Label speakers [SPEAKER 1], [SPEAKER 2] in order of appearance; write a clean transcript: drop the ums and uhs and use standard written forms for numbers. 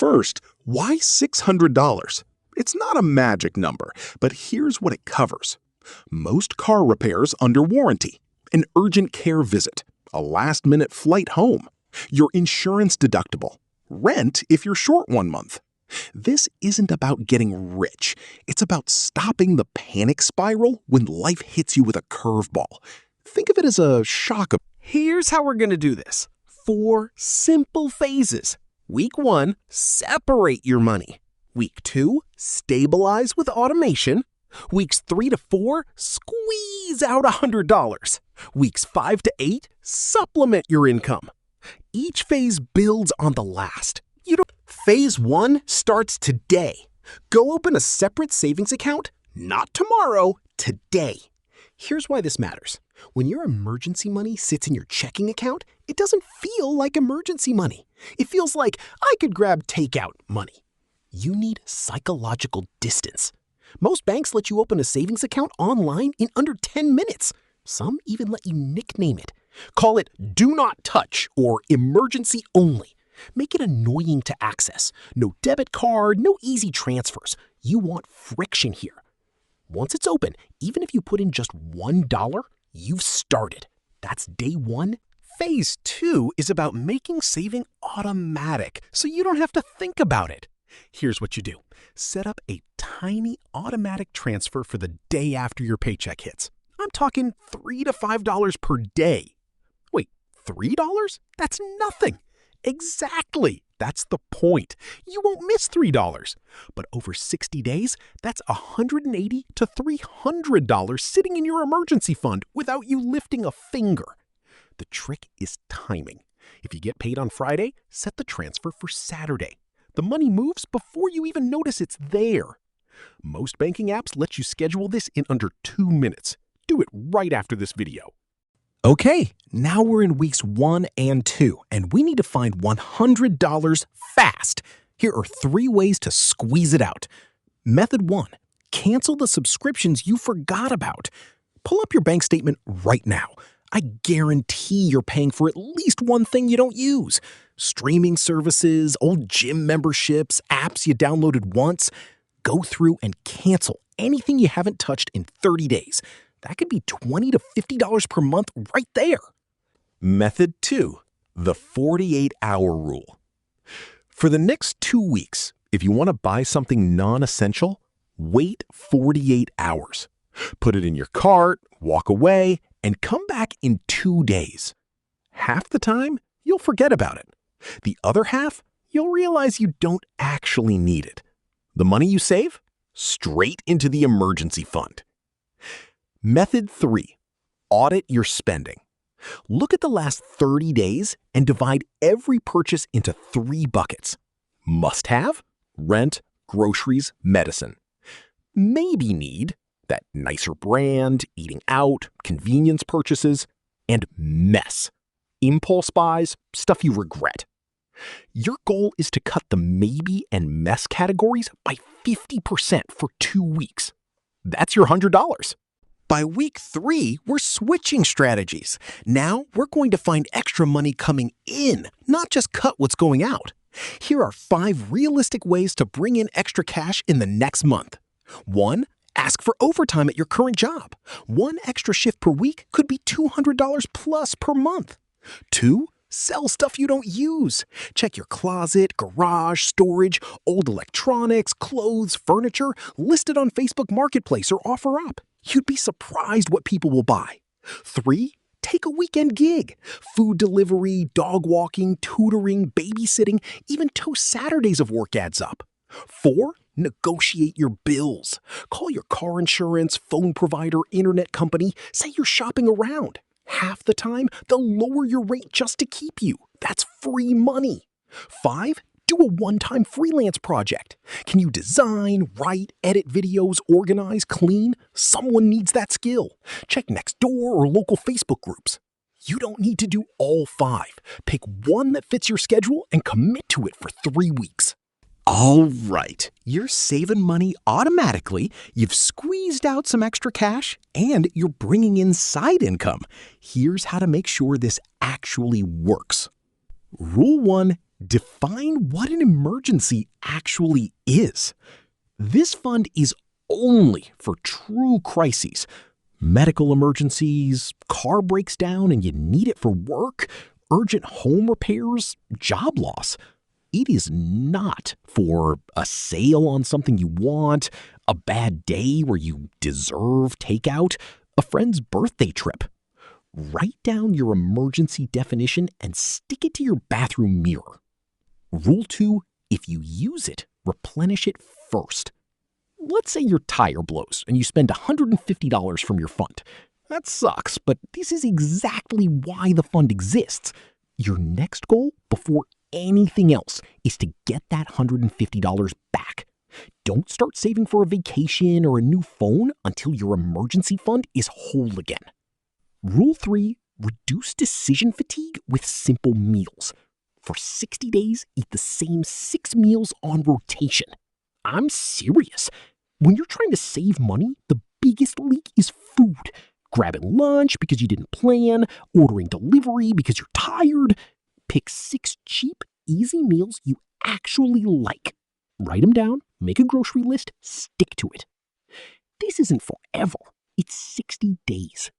[SPEAKER 1] First, why $600? It's not a magic number, but here's what it covers. Most car repairs under warranty, an urgent care visit, a last-minute flight home, your insurance deductible, rent if you're short 1 month. This isn't about getting rich. It's about stopping the panic spiral when life hits you with a curveball. Think of it as a shock.
[SPEAKER 2] Here's how we're going to do this. 4 simple phases. Week 1, separate your money. Week 2, stabilize with automation. Weeks 3 to 4, squeeze out $100. Weeks 5 to 8, supplement your income. Each phase builds on the last. Phase 1 starts today. Go open a separate savings account, not tomorrow, today. Here's why this matters. When your emergency money sits in your checking account, it doesn't feel like emergency money. It feels like I could grab takeout money. You need psychological distance. Most banks let you open a savings account online in under 10 minutes. Some even let you nickname it. Call it Do Not Touch or Emergency Only. Make it annoying to access. No debit card, no easy transfers. You want friction here. Once it's open, even if you put in just $1, you've started. That's day 1. Phase 2 is about making saving automatic, so you don't have to think about it. Here's what you do. Set up a tiny automatic transfer for the day after your paycheck hits. I'm talking $3 to $5 per day. Wait, $3? That's nothing. Exactly. That's the point. You won't miss $3. But over 60 days, that's $180 to $300 sitting in your emergency fund without you lifting a finger. The trick is timing. If you get paid on Friday, set the transfer for Saturday. The money moves before you even notice it's there. Most banking apps let you schedule this in under 2 minutes. Do it right after this video. Okay, now we're in weeks 1 and 2, and we need to find $100 fast. Here are 3 ways to squeeze it out. Method 1, cancel the subscriptions you forgot about. Pull up your bank statement right now. I guarantee you're paying for at least one thing you don't use. Streaming services, old gym memberships, apps you downloaded once. Go through and cancel anything you haven't touched in 30 days. That could be $20 to $50 per month right there. Method 2, the 48-hour rule. For the next 2 weeks, if you want to buy something non-essential, wait 48 hours. Put it in your cart, walk away, and come back in 2 days. Half the time, you'll forget about it. The other half, you'll realize you don't actually need it. The money you save? Straight into the emergency fund. Method 3, audit your spending. Look at the last 30 days and divide every purchase into 3 buckets. Must-have, rent, groceries, medicine. Maybe need, that nicer brand, eating out, convenience purchases, and mess. Impulse buys, stuff you regret. Your goal is to cut the maybe and mess categories by 50% for 2 weeks. That's your $100. By week 3, we're switching strategies. Now we're going to find extra money coming in, not just cut what's going out. Here are 5 realistic ways to bring in extra cash in the next month. 1, ask for overtime at your current job. 1 extra shift per week could be $200 plus per month. 2, sell stuff you don't use. Check your closet, garage, storage, old electronics, clothes, furniture, listed on Facebook Marketplace or OfferUp. You'd be surprised what people will buy. 3, take a weekend gig. Food delivery, dog walking, tutoring, babysitting, even Toast Saturdays of work adds up. 4, negotiate your bills. Call your car insurance, phone provider, internet company. Say you're shopping around. Half the time, they'll lower your rate just to keep you. That's free money. 5, do a one-time freelance project. Can you design, write, edit videos, organize, clean? Someone needs that skill. Check Nextdoor or local Facebook groups. You don't need to do all 5. Pick one that fits your schedule and commit to it for 3 weeks. All right, you're saving money automatically, you've squeezed out some extra cash, and you're bringing in side income. Here's how to make sure this actually works. Rule 1, Define what an emergency actually is. This fund is only for true crises. Medical emergencies, car breaks down and you need it for work, urgent home repairs, job loss. It is not for a sale on something you want, a bad day where you deserve takeout, a friend's birthday trip. Write down your emergency definition and stick it to your bathroom mirror. Rule 2, if you use it, replenish it first. Let's say your tire blows and you spend $150 from your fund. That sucks, but this is exactly why the fund exists. Your next goal, before anything else, is to get that $150 back. Don't start saving for a vacation or a new phone until your emergency fund is whole again. Rule 3, reduce decision fatigue with simple meals. For 60 days, eat the same 6 meals on rotation. I'm serious. When you're trying to save money, the biggest leak is food. Grabbing lunch because you didn't plan, ordering delivery because you're tired. Pick 6 cheap, easy meals you actually like. Write them down, make a grocery list, stick to it. This isn't forever. It's 60 days.